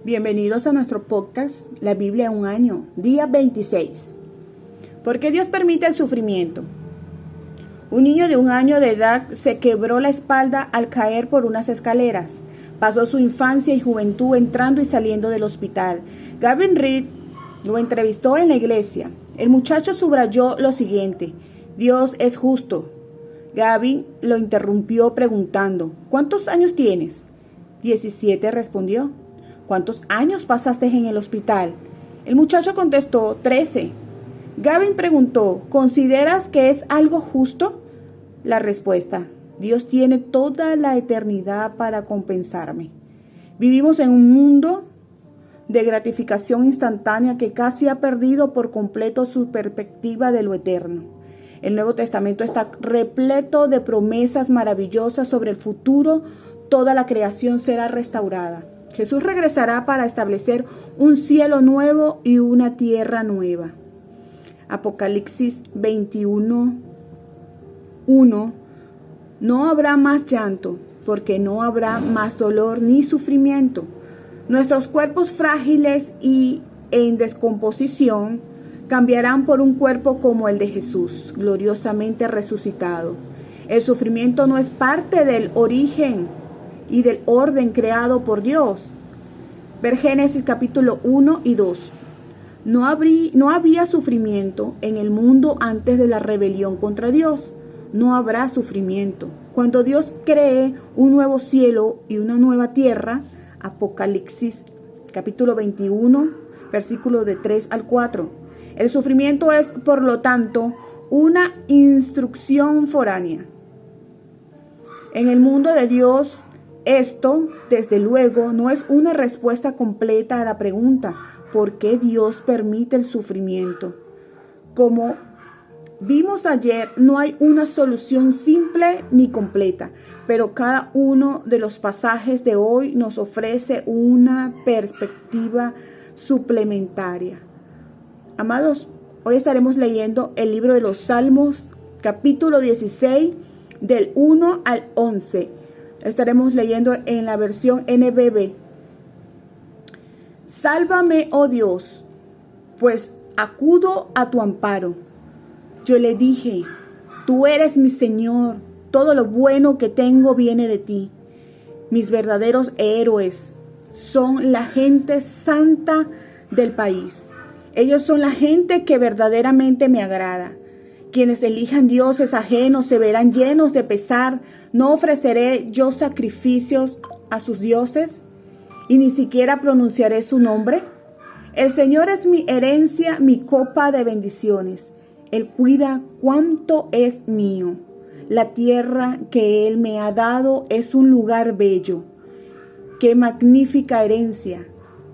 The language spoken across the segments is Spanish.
Bienvenidos a nuestro podcast, La Biblia en un año, día 26. ¿Por qué Dios permite el sufrimiento? Un niño de 1 año de edad se quebró la espalda al caer por unas escaleras. Pasó su infancia y juventud entrando y saliendo del hospital. Gavin Reed lo entrevistó en la iglesia. El muchacho subrayó lo siguiente: Dios es justo. Gavin lo interrumpió preguntando: ¿cuántos años tienes? 17, respondió. ¿Cuántos años pasaste en el hospital? El muchacho contestó: 13. Gavin preguntó: ¿consideras que es algo justo? La respuesta: Dios tiene toda la eternidad para compensarme. Vivimos en un mundo de gratificación instantánea que casi ha perdido por completo su perspectiva de lo eterno. El Nuevo Testamento está repleto de promesas maravillosas sobre el futuro. Toda la creación será restaurada. Jesús regresará para establecer un cielo nuevo y una tierra nueva. Apocalipsis 21:1. No habrá más llanto, porque no habrá más dolor ni sufrimiento. Nuestros cuerpos frágiles y en descomposición cambiarán por un cuerpo como el de Jesús, gloriosamente resucitado. El sufrimiento no es parte del origen y del orden creado por Dios. Ver Génesis capítulo 1 y 2. No había sufrimiento en el mundo antes de la rebelión contra Dios. No habrá sufrimiento. Cuando Dios cree un nuevo cielo y una nueva tierra, Apocalipsis capítulo 21, versículos de 3 al 4. El sufrimiento es, por lo tanto, una instrucción foránea. En el mundo de Dios, esto, desde luego, no es una respuesta completa a la pregunta: ¿por qué Dios permite el sufrimiento? Como vimos ayer, no hay una solución simple ni completa, pero cada uno de los pasajes de hoy nos ofrece una perspectiva suplementaria. Amados, hoy estaremos leyendo el libro de los Salmos, capítulo 16, del 1 al 11. Estaremos leyendo en la versión NBB. Sálvame, oh Dios, pues acudo a tu amparo. Yo le dije: tú eres mi Señor, todo lo bueno que tengo viene de ti. Mis verdaderos héroes son la gente santa del país. Ellos son la gente que verdaderamente me agrada. Quienes elijan dioses ajenos se verán llenos de pesar. ¿No ofreceré yo sacrificios a sus dioses? ¿Y ni siquiera pronunciaré su nombre? El Señor es mi herencia, mi copa de bendiciones. Él cuida cuanto es mío. La tierra que Él me ha dado es un lugar bello. ¡Qué magnífica herencia!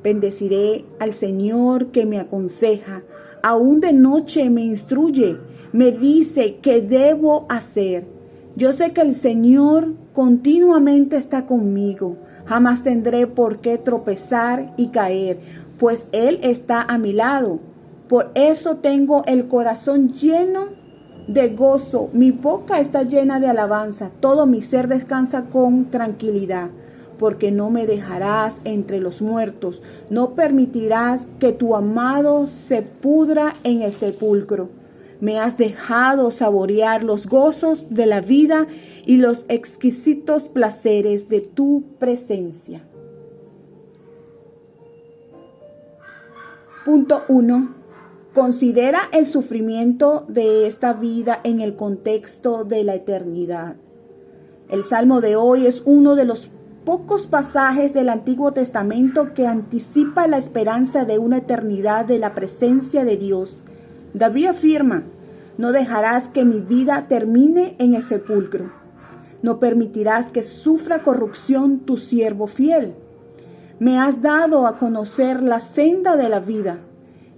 Bendeciré al Señor que me aconseja. Aún de noche me instruye. Me dice qué debo hacer. Yo sé que el Señor continuamente está conmigo. Jamás tendré por qué tropezar y caer, pues Él está a mi lado. Por eso tengo el corazón lleno de gozo. Mi boca está llena de alabanza. Todo mi ser descansa con tranquilidad, porque no me dejarás entre los muertos. No permitirás que tu amado se pudra en el sepulcro. Me has dejado saborear los gozos de la vida y los exquisitos placeres de tu presencia. Punto 1. Considera el sufrimiento de esta vida en el contexto de la eternidad. El Salmo de hoy es uno de los pocos pasajes del Antiguo Testamento que anticipa la esperanza de una eternidad de la presencia de Dios. David afirma: no dejarás que mi vida termine en el sepulcro. No permitirás que sufra corrupción tu siervo fiel. Me has dado a conocer la senda de la vida.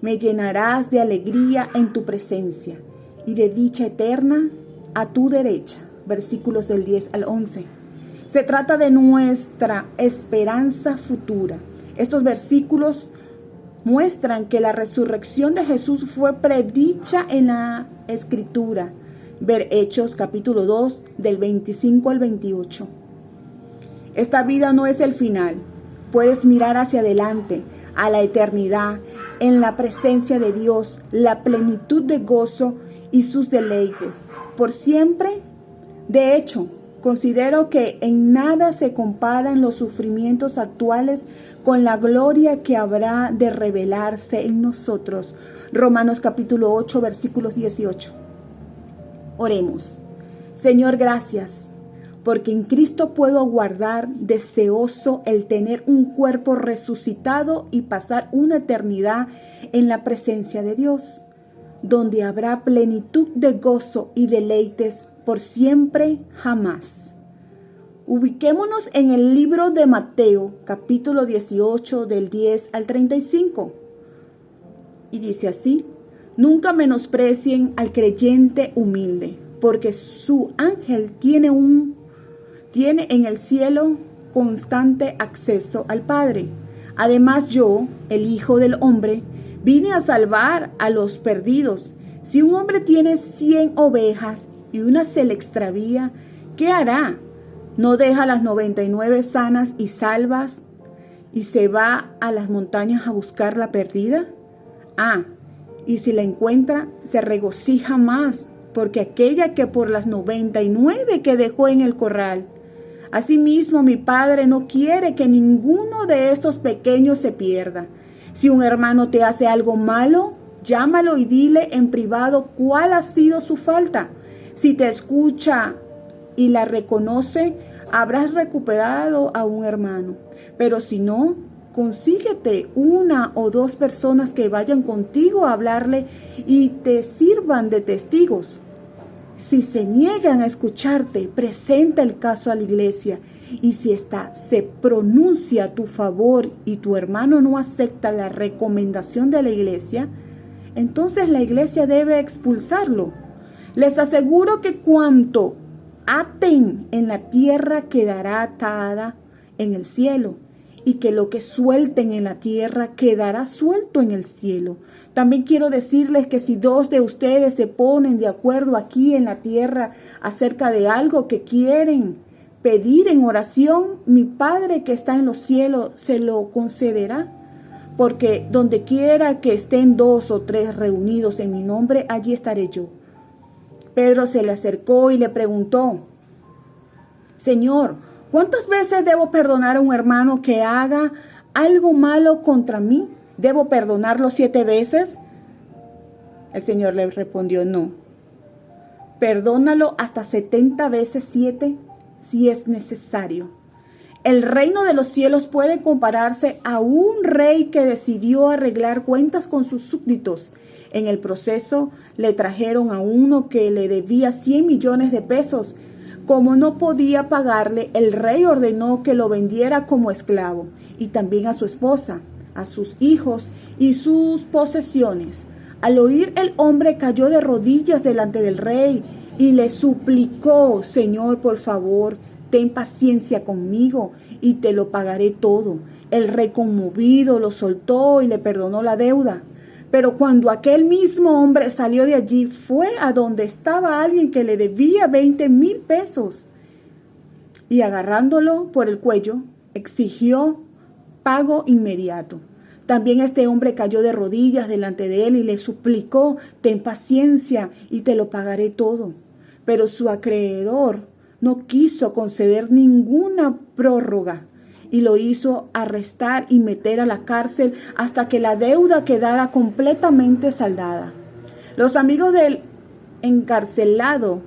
Me llenarás de alegría en tu presencia y de dicha eterna a tu derecha. Versículos del 10 al 11. Se trata de nuestra esperanza futura. Estos versículos muestran que la resurrección de Jesús fue predicha en la Escritura. Ver Hechos capítulo 2 del 25 al 28. Esta vida no es el final. Puedes mirar hacia adelante, a la eternidad, en la presencia de Dios, la plenitud de gozo y sus deleites, por siempre. De hecho, considero que en nada se comparan los sufrimientos actuales con la gloria que habrá de revelarse en nosotros. Romanos capítulo 8, versículos 18. Oremos. Señor, gracias, porque en Cristo puedo aguardar deseoso el tener un cuerpo resucitado y pasar una eternidad en la presencia de Dios, donde habrá plenitud de gozo y deleites por siempre jamás. Ubiquémonos en el libro de Mateo, capítulo 18, del 10 al 35. Y dice así: nunca menosprecien al creyente humilde, porque su ángel tiene en el cielo constante acceso al Padre. Además yo, el Hijo del Hombre, vine a salvar a los perdidos. Si un hombre tiene 100 ovejas y una se le extravía, ¿qué hará? ¿No deja las 99 sanas y salvas y se va a las montañas a buscar la perdida? Y si la encuentra, se regocija más, porque aquella que por las 99 que dejó en el corral. Asimismo, mi Padre no quiere que ninguno de estos pequeños se pierda. Si un hermano te hace algo malo, llámalo y dile en privado cuál ha sido su falta. Si te escucha y la reconoce, habrás recuperado a un hermano. Pero si no, consíguete 1 o 2 personas que vayan contigo a hablarle y te sirvan de testigos. Si se niegan a escucharte, presenta el caso a la iglesia, y si ésta se pronuncia a tu favor y tu hermano no acepta la recomendación de la iglesia, entonces la iglesia debe expulsarlo. Les aseguro que cuanto aten en la tierra quedará atada en el cielo, y que lo que suelten en la tierra quedará suelto en el cielo. También quiero decirles que si 2 de ustedes se ponen de acuerdo aquí en la tierra acerca de algo que quieren pedir en oración, mi Padre que está en los cielos se lo concederá. Porque donde quiera que estén 2 o 3 reunidos en mi nombre, allí estaré yo. Pedro se le acercó y le preguntó: Señor, ¿cuántas veces debo perdonar a un hermano que haga algo malo contra mí? ¿Debo perdonarlo 7 veces? El Señor le respondió: no. Perdónalo hasta 70 veces 7 si es necesario. El reino de los cielos puede compararse a un rey que decidió arreglar cuentas con sus súbditos. En el proceso le trajeron a uno que le debía 100 millones de pesos. Como no podía pagarle, el rey ordenó que lo vendiera como esclavo, y también a su esposa, a sus hijos y sus posesiones. Al oír, el hombre cayó de rodillas delante del rey y le suplicó: Señor, por favor, ten paciencia conmigo y te lo pagaré todo. El rey, conmovido, lo soltó y le perdonó la deuda. Pero cuando aquel mismo hombre salió de allí, fue a donde estaba alguien que le debía 20,000 pesos. Y agarrándolo por el cuello, exigió pago inmediato. También este hombre cayó de rodillas delante de él y le suplicó: ten paciencia y te lo pagaré todo. Pero su acreedor no quiso conceder ninguna prórroga, y lo hizo arrestar y meter a la cárcel hasta que la deuda quedara completamente saldada. Los amigos del encarcelado,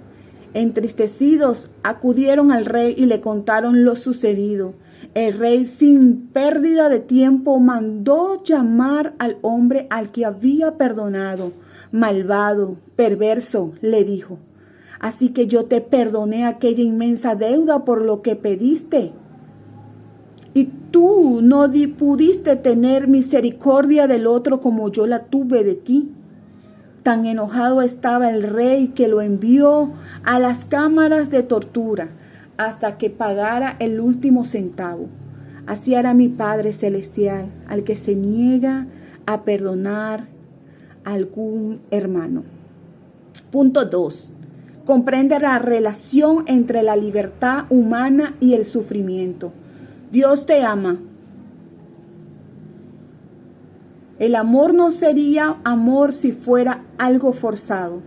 entristecidos, acudieron al rey y le contaron lo sucedido. El rey, sin pérdida de tiempo, mandó llamar al hombre al que había perdonado. Malvado, perverso, le dijo: así que yo te perdoné aquella inmensa deuda por lo que pediste. Y tú no pudiste tener misericordia del otro como yo la tuve de ti. Tan enojado estaba el rey que lo envió a las cámaras de tortura hasta que pagara el último centavo. Así hará mi Padre Celestial al que se niega a perdonar a algún hermano. Punto 2. Comprende la relación entre la libertad humana y el sufrimiento. Dios te ama, El amor no sería amor si fuera algo forzado.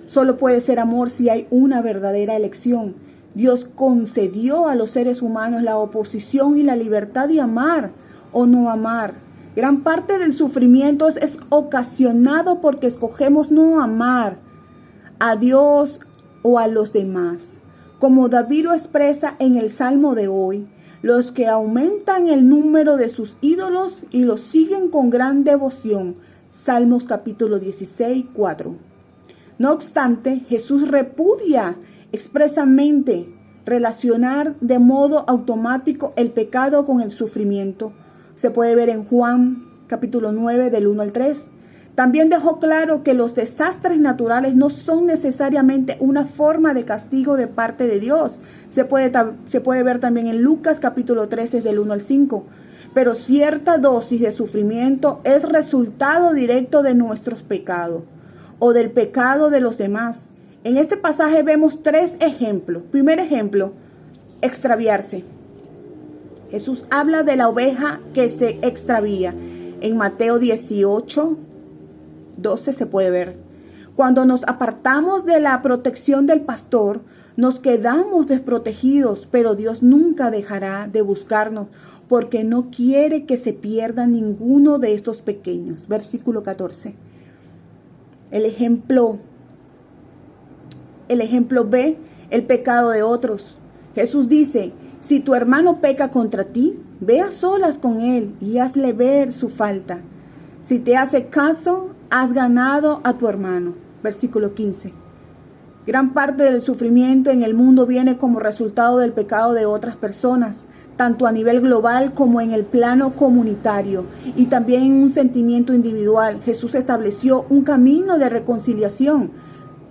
Solo puede ser amor si hay una verdadera elección. Dios concedió a los seres humanos la oposición y la libertad de amar o no amar. Gran parte del sufrimiento es ocasionado porque escogemos no amar a Dios o a los demás. Como David lo expresa en el Salmo de hoy, los que aumentan el número de sus ídolos y los siguen con gran devoción. Salmos capítulo 16, 4. No obstante, Jesús repudia expresamente relacionar de modo automático el pecado con el sufrimiento. Se puede ver en Juan capítulo 9 del 1 al 3. También dejó claro que los desastres naturales no son necesariamente una forma de castigo de parte de Dios. Se puede ver también en Lucas capítulo 13 del 1 al 5. Pero cierta dosis de sufrimiento es resultado directo de nuestros pecados o del pecado de los demás. En este pasaje vemos 3 ejemplos. Primer ejemplo, extraviarse. Jesús habla de la oveja que se extravía. En Mateo 18, 12 se puede ver. Cuando nos apartamos de la protección del pastor, nos quedamos desprotegidos, pero Dios nunca dejará de buscarnos, porque no quiere que se pierda ninguno de estos pequeños. Versículo 14. El ejemplo B, el pecado de otros. Jesús dice, si tu hermano peca contra ti, ve a solas con él y hazle ver su falta. Si te hace caso, has ganado a tu hermano. Versículo 15. Gran parte del sufrimiento en el mundo viene como resultado del pecado de otras personas, tanto a nivel global como en el plano comunitario y también en un sentimiento individual. Jesús estableció un camino de reconciliación.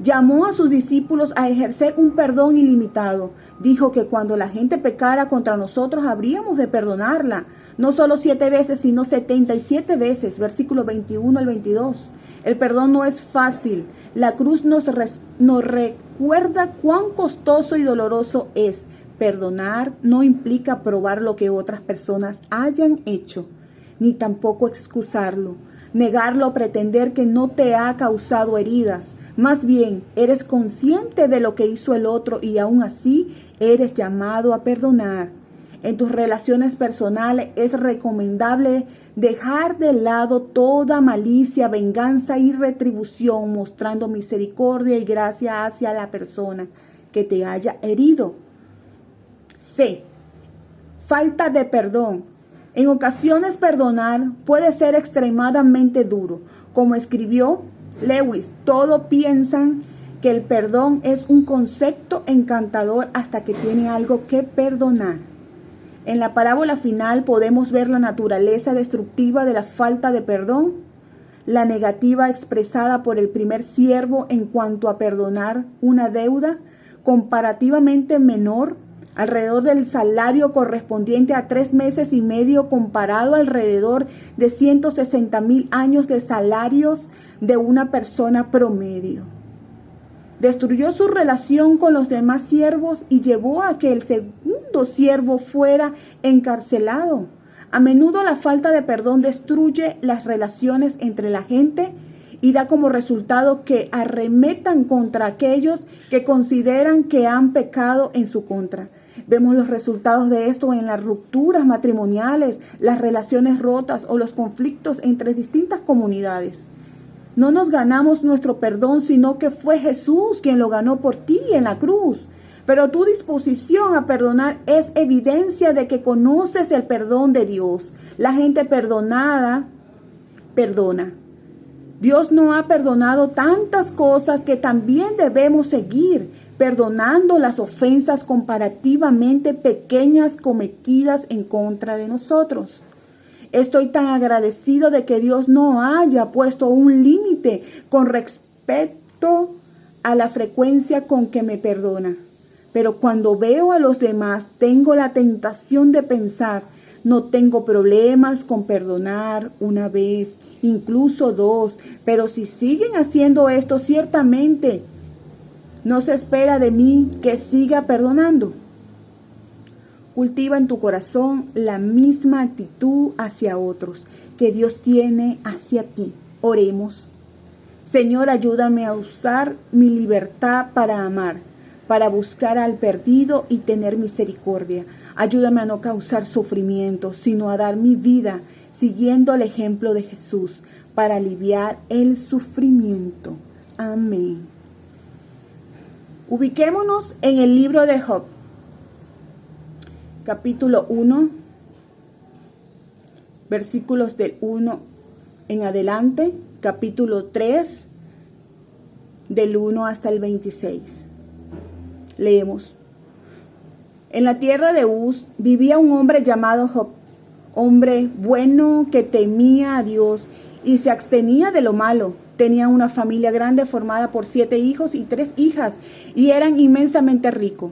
Llamó a sus discípulos a ejercer un perdón ilimitado. Dijo que cuando la gente pecara contra nosotros, habríamos de perdonarla. No solo 7 veces, sino 77 veces. Versículo 21 al 22. El perdón no es fácil. La cruz nos recuerda cuán costoso y doloroso es. Perdonar no implica probar lo que otras personas hayan hecho, ni tampoco excusarlo, negarlo o pretender que no te ha causado heridas. Más bien, eres consciente de lo que hizo el otro y aún así eres llamado a perdonar. En tus relaciones personales es recomendable dejar de lado toda malicia, venganza y retribución, mostrando misericordia y gracia hacia la persona que te haya herido. C. Falta de perdón. En ocasiones perdonar puede ser extremadamente duro. Como escribió Lewis, todos piensan que el perdón es un concepto encantador hasta que tiene algo que perdonar. En la parábola final podemos ver la naturaleza destructiva de la falta de perdón, la negativa expresada por el primer siervo en cuanto a perdonar una deuda comparativamente menor, alrededor del salario correspondiente a 3 meses y medio, comparado alrededor de 160,000 años de salarios de una persona promedio. Destruyó su relación con los demás siervos y llevó a que el segundo siervo fuera encarcelado. A menudo la falta de perdón destruye las relaciones entre la gente y da como resultado que arremetan contra aquellos que consideran que han pecado en su contra. Vemos los resultados de esto en las rupturas matrimoniales, las relaciones rotas o los conflictos entre distintas comunidades. No nos ganamos nuestro perdón, sino que fue Jesús quien lo ganó por ti en la cruz. Pero tu disposición a perdonar es evidencia de que conoces el perdón de Dios. La gente perdonada perdona. Dios nos ha perdonado tantas cosas que también debemos seguir perdonando las ofensas comparativamente pequeñas cometidas en contra de nosotros. Estoy tan agradecido de que Dios no haya puesto un límite con respecto a la frecuencia con que me perdona. Pero cuando veo a los demás, tengo la tentación de pensar, no tengo problemas con perdonar una vez, incluso 2, pero si siguen haciendo esto, ciertamente no se espera de mí que siga perdonando. Cultiva en tu corazón la misma actitud hacia otros que Dios tiene hacia ti. Oremos. Señor, ayúdame a usar mi libertad para amar, para buscar al perdido y tener misericordia. Ayúdame a no causar sufrimiento, sino a dar mi vida siguiendo el ejemplo de Jesús para aliviar el sufrimiento. Amén. Ubiquémonos en el libro de Job, capítulo 1, versículos del 1 en adelante, capítulo 3, del 1 hasta el 26. Leemos. En la tierra de Uz vivía un hombre llamado Job, hombre bueno que temía a Dios y se abstenía de lo malo. Tenía una familia grande formada por 7 hijos y 3 hijas y eran inmensamente ricos,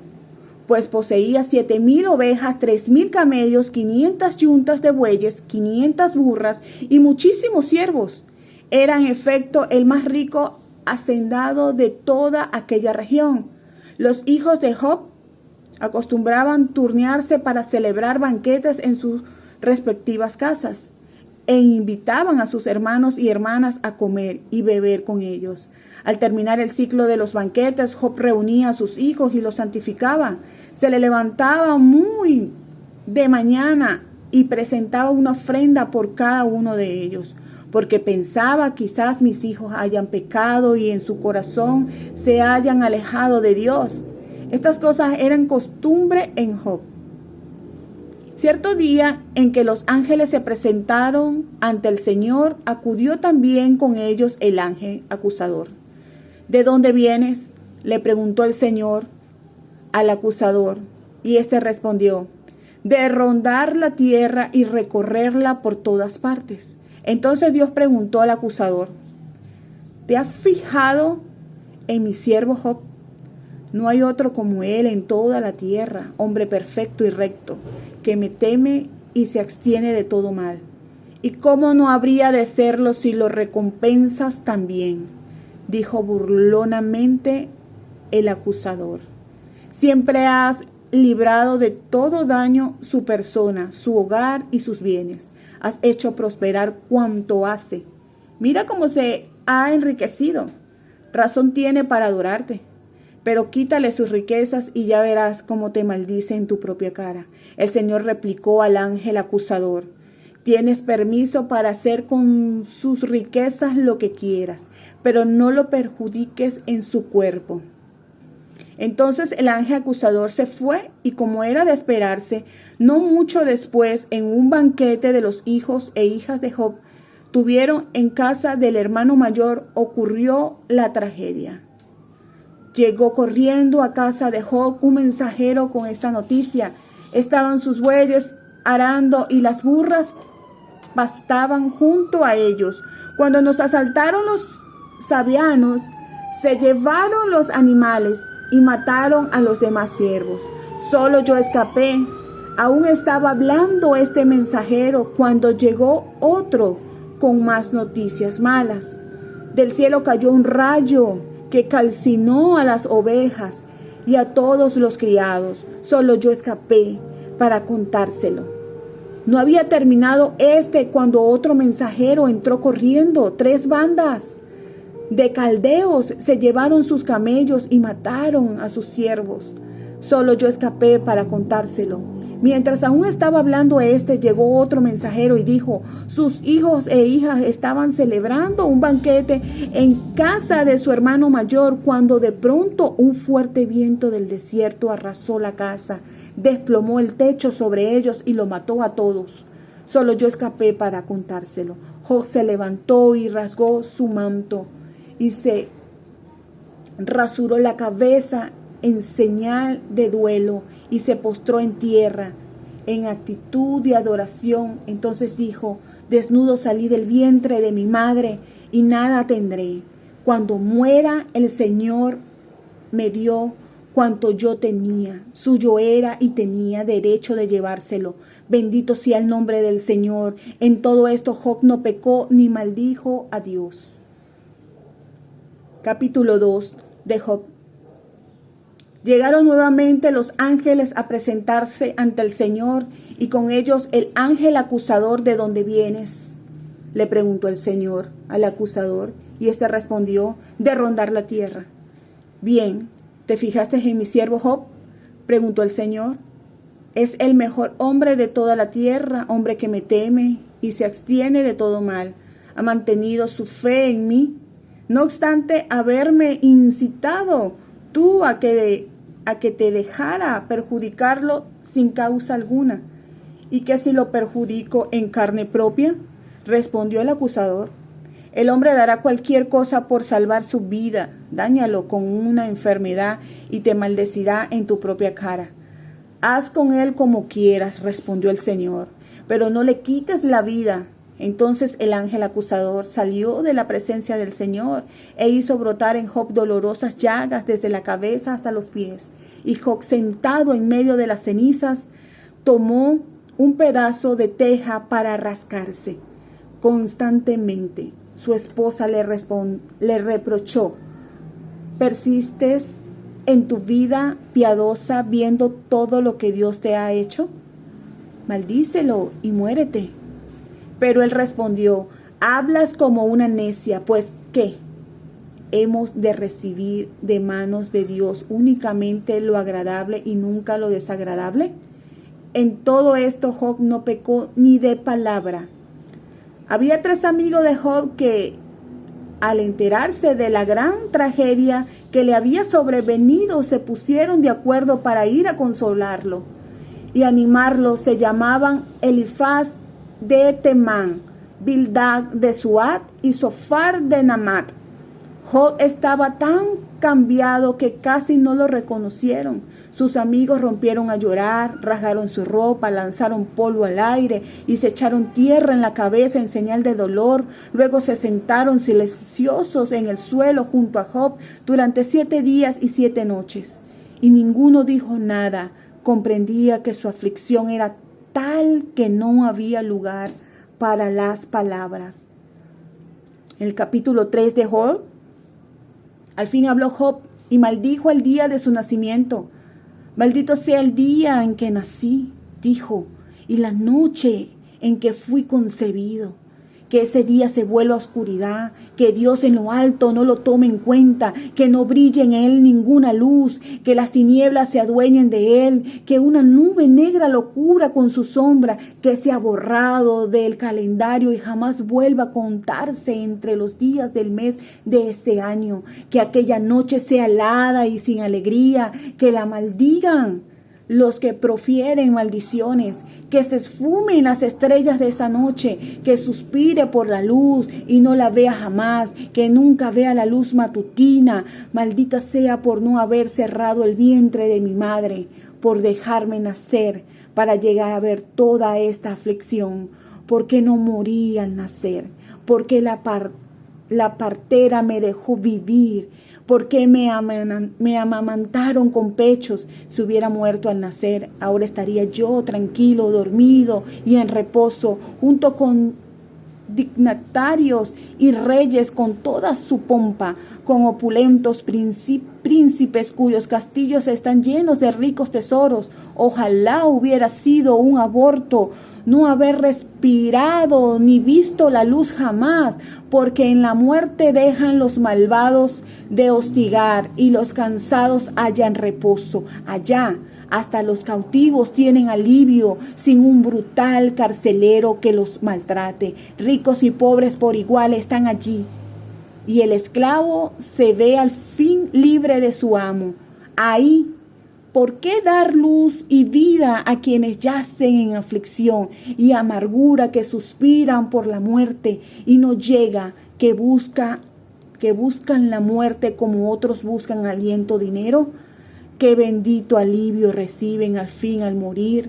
pues poseía 7,000 ovejas, 3,000 camellos, 500 yuntas de bueyes, 500 burras y muchísimos siervos. Era en efecto el más rico hacendado de toda aquella región. Los hijos de Job acostumbraban turnearse para celebrar banquetes en sus respectivas casas e invitaban a sus hermanos y hermanas a comer y beber con ellos. Al terminar el ciclo de los banquetes, Job reunía a sus hijos y los santificaba. Se le levantaba muy de mañana y presentaba una ofrenda por cada uno de ellos, porque pensaba: quizás mis hijos hayan pecado y en su corazón se hayan alejado de Dios. Estas cosas eran costumbre en Job. Cierto día en que los ángeles se presentaron ante el Señor, acudió también con ellos el ángel acusador. ¿De dónde vienes?, le preguntó el Señor al acusador, y éste respondió: de rondar la tierra y recorrerla por todas partes. Entonces Dios preguntó al acusador: ¿te has fijado en mi siervo Job? No hay otro como él en toda la tierra, hombre perfecto y recto, que me teme y se abstiene de todo mal. ¿Y cómo no habría de serlo si lo recompensas también?, dijo burlonamente el acusador. Siempre has librado de todo daño su persona, su hogar y sus bienes. Has hecho prosperar cuanto hace. Mira cómo se ha enriquecido. Razón tiene para adorarte. Pero quítale sus riquezas y ya verás cómo te maldice en tu propia cara. El Señor replicó al ángel acusador: tienes permiso para hacer con sus riquezas lo que quieras, pero no lo perjudiques en su cuerpo. Entonces el ángel acusador se fue, y como era de esperarse, no mucho después, en un banquete de los hijos e hijas de Job tuvieron en casa del hermano mayor, ocurrió la tragedia. Llegó corriendo a casa de Job un mensajero con esta noticia: estaban sus bueyes arando y las burras pastaban junto a ellos, cuando nos asaltaron los sabianos. Se llevaron los animales y mataron a los demás siervos. Solo yo escapé. Aún estaba hablando este mensajero cuando llegó otro con más noticias malas. Del cielo cayó un rayo que calcinó a las ovejas y a todos los criados. Solo yo escapé para contárselo. No había terminado cuando otro mensajero entró corriendo. 3 bandas de caldeos se llevaron sus camellos y mataron a sus siervos. Solo yo escapé para contárselo. Mientras aún estaba hablando llegó otro mensajero y dijo: sus hijos e hijas estaban celebrando un banquete en casa de su hermano mayor, cuando de pronto un fuerte viento del desierto arrasó la casa, desplomó el techo sobre ellos y lo mató a todos. Solo yo escapé para contárselo. Job se levantó y rasgó su manto y se rasuró la cabeza en señal de duelo y se postró en tierra en actitud de adoración. Entonces dijo: desnudo salí del vientre de mi madre y nada tendré. Cuando muera, el Señor me dio cuanto yo tenía. Suyo era y tenía derecho de llevárselo. Bendito sea el nombre del Señor. En todo esto Job no pecó ni maldijo a Dios. Capítulo 2 de Job. Llegaron nuevamente los ángeles a presentarse ante el Señor y con ellos el ángel acusador. ¿De dónde vienes?, le preguntó el Señor al acusador, y éste respondió: de rondar la tierra. Bien, ¿te fijaste en mi siervo Job?, preguntó el Señor. Es el mejor hombre de toda la tierra, hombre que me teme y se abstiene de todo mal. Ha mantenido su fe en mí, no obstante haberme incitado tú a que te dejara perjudicarlo sin causa alguna. ¿Y qué si lo perjudico en carne propia?, respondió el acusador. El hombre dará cualquier cosa por salvar su vida. Dáñalo con una enfermedad y te maldecirá en tu propia cara. Haz con él como quieras, respondió el Señor, pero no le quites la vida. Entonces el ángel acusador salió de la presencia del Señor e hizo brotar en Job dolorosas llagas desde la cabeza hasta los pies. Y Job, sentado en medio de las cenizas, tomó un pedazo de teja para rascarse constantemente. Su esposa le reprochó: ¿persistes en tu vida piadosa viendo todo lo que Dios te ha hecho? Maldícelo y muérete. Pero él respondió: hablas como una necia, pues ¿qué? ¿Hemos de recibir de manos de Dios únicamente lo agradable y nunca lo desagradable? En todo esto Job no pecó ni de palabra. Había 3 amigos de Job que, al enterarse de la gran tragedia que le había sobrevenido, se pusieron de acuerdo para ir a consolarlo y animarlo. Se llamaban Elifaz de Temán, Bildad de Suat y Sofar de Namat. Job estaba tan cambiado que casi no lo reconocieron. Sus amigos rompieron a llorar, rasgaron su ropa, lanzaron polvo al aire y se echaron tierra en la cabeza en señal de dolor. Luego se sentaron silenciosos en el suelo junto a Job durante 7 días y 7 noches. Y ninguno dijo nada. Comprendía que su aflicción era tal que no había lugar para las palabras. El capítulo 3 de Job. Al fin habló Job y maldijo el día de su nacimiento. Maldito sea el día en que nací, dijo, y la noche en que fui concebido. Que ese día se vuelva oscuridad, que Dios en lo alto no lo tome en cuenta, que no brille en él ninguna luz, que las tinieblas se adueñen de él, que una nube negra lo cubra con su sombra, que sea borrado del calendario y jamás vuelva a contarse entre los días del mes de ese año, que aquella noche sea helada y sin alegría, que la maldigan los que profieren maldiciones, que se esfumen las estrellas de esa noche, que suspire por la luz y no la vea jamás, que nunca vea la luz matutina. Maldita sea por no haber cerrado el vientre de mi madre, por dejarme nacer para llegar a ver toda esta aflicción. ¿Por qué no morí al nacer? ¿Por qué la partera me dejó vivir? ¿Por qué me amamantaron con pechos? Si hubiera muerto al nacer, ahora estaría yo tranquilo, dormido y en reposo, junto con dignatarios y reyes con toda su pompa, con opulentos príncipes cuyos castillos están llenos de ricos tesoros. Ojalá hubiera sido un aborto no haber respirado ni visto la luz jamás, porque en la muerte dejan los malvados de hostigar y los cansados hallan reposo. Allá hasta los cautivos tienen alivio sin un brutal carcelero que los maltrate. Ricos y pobres por igual están allí. Y el esclavo se ve al fin libre de su amo. Ahí, ¿por qué dar luz y vida a quienes yacen en aflicción y amargura, que suspiran por la muerte y no llega, que buscan la muerte como otros buscan aliento, dinero? Qué bendito alivio reciben al fin al morir.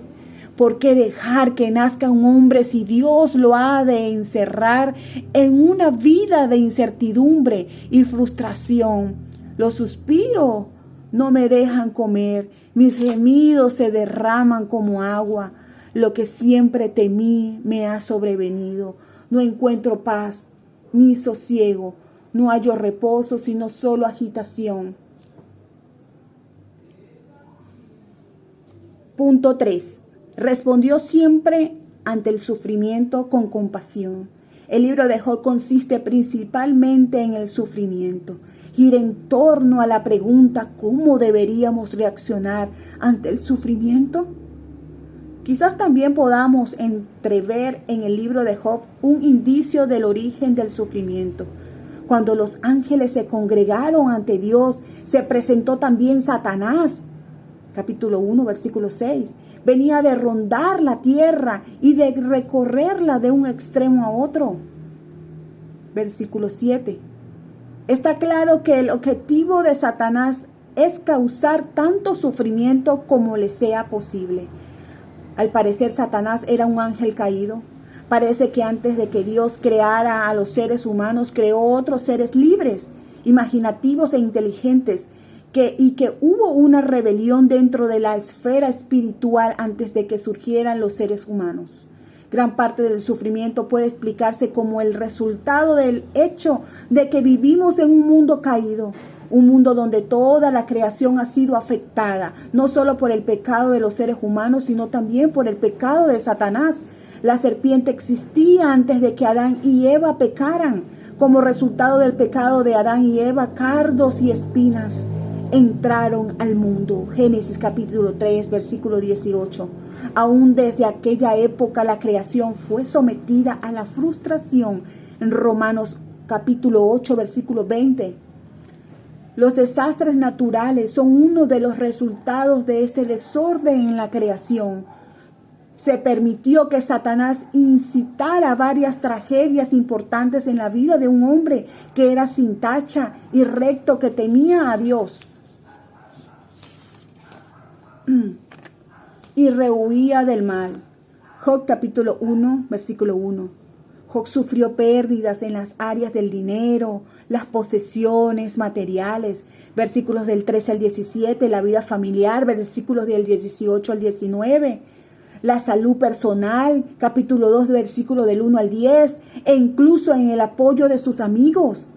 ¿Por qué dejar que nazca un hombre si Dios lo ha de encerrar en una vida de incertidumbre y frustración? Los suspiros no me dejan comer, mis gemidos se derraman como agua. Lo que siempre temí me ha sobrevenido. No encuentro paz ni sosiego, no hallo reposo, sino solo agitación. Punto 3. Respondió siempre ante el sufrimiento con compasión. El libro de Job consiste principalmente en el sufrimiento. Gira en torno a la pregunta ¿cómo deberíamos reaccionar ante el sufrimiento? Quizás también podamos entrever en el libro de Job un indicio del origen del sufrimiento. Cuando los ángeles se congregaron ante Dios, se presentó también Satanás. Capítulo 1, versículo 6. Venía de rondar la tierra y de recorrerla de un extremo a otro. Versículo 7. Está claro que el objetivo de Satanás es causar tanto sufrimiento como le sea posible. Al parecer, Satanás era un ángel caído. Parece que antes de que Dios creara a los seres humanos, creó otros seres libres, imaginativos e inteligentes, y que hubo una rebelión dentro de la esfera espiritual antes de que surgieran los seres humanos. Gran parte del sufrimiento puede explicarse como el resultado del hecho de que vivimos en un mundo caído, un mundo donde toda la creación ha sido afectada, no solo por el pecado de los seres humanos, sino también por el pecado de Satanás. La serpiente existía antes de que Adán y Eva pecaran. Como resultado del pecado de Adán y Eva, cardos y espinas entraron al mundo. Génesis capítulo 3, versículo 18. Aún desde aquella época la creación fue sometida a la frustración. En Romanos capítulo 8, versículo 20. Los desastres naturales son uno de los resultados de este desorden en la creación. Se permitió que Satanás incitara varias tragedias importantes en la vida de un hombre que era sin tacha y recto, que temía a Dios y rehuía del mal. Job capítulo 1, versículo 1. Job sufrió pérdidas en las áreas del dinero, las posesiones materiales, versículos del 13 al 17, la vida familiar, versículos del 18 al 19, la salud personal, capítulo 2, versículo del 1 al 10, e incluso en el apoyo de sus amigos.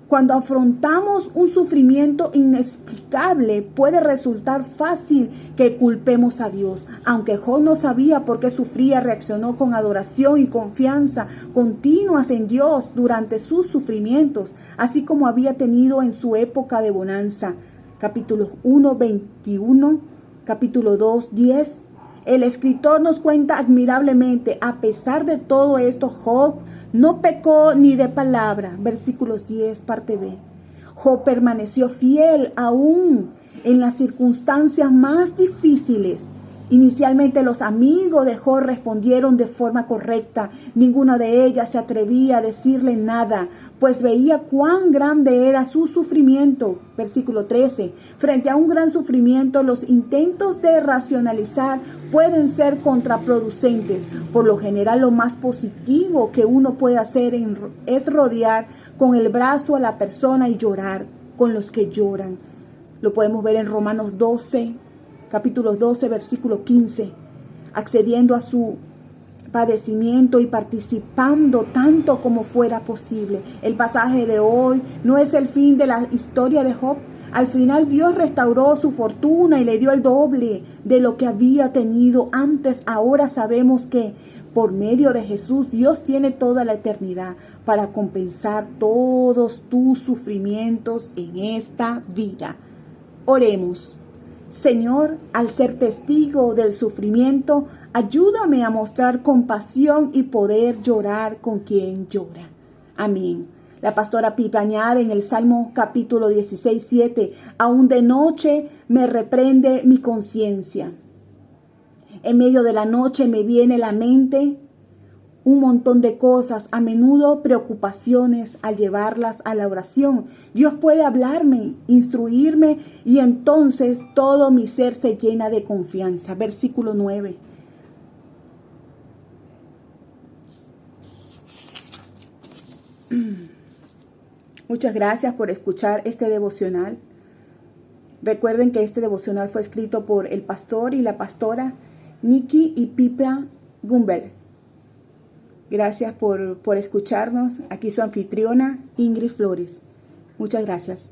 Cuando afrontamos un sufrimiento inexplicable, puede resultar fácil que culpemos a Dios. Aunque Job no sabía por qué sufría, reaccionó con adoración y confianza continuas en Dios durante sus sufrimientos, así como había tenido en su época de bonanza. Capítulo 1, 21, capítulo 2, 10. El escritor nos cuenta admirablemente, a pesar de todo esto, Job no pecó ni de palabra. Versículos 10, parte B. Job permaneció fiel aún en las circunstancias más difíciles. Inicialmente los amigos de Job respondieron de forma correcta. Ninguna de ellas se atrevía a decirle nada, pues veía cuán grande era su sufrimiento. Versículo 13. Frente a un gran sufrimiento, los intentos de racionalizar pueden ser contraproducentes. Por lo general, lo más positivo que uno puede hacer es rodear con el brazo a la persona y llorar con los que lloran. Lo podemos ver en Romanos 12, capítulo 12, versículo 15. Accediendo a su padecimiento y participando tanto como fuera posible. El pasaje de hoy no es el fin de la historia de Job. Al final Dios restauró su fortuna y le dio el doble de lo que había tenido antes. Ahora sabemos que por medio de Jesús Dios tiene toda la eternidad para compensar todos tus sufrimientos en esta vida. Oremos. Señor, al ser testigo del sufrimiento, ayúdame a mostrar compasión y poder llorar con quien llora. Amén. La pastora Pipa añade en el Salmo capítulo 16, 7, aún de noche me reprende mi conciencia. En medio de la noche me viene a la mente un montón de cosas, a menudo preocupaciones al llevarlas a la oración. Dios puede hablarme, instruirme y entonces todo mi ser se llena de confianza. Versículo 9. Muchas gracias por escuchar este devocional. Recuerden que este devocional fue escrito por el pastor y la pastora Nikki y Pipa Gumbel. Gracias por escucharnos. Aquí su anfitriona, Ingrid Flores. Muchas gracias.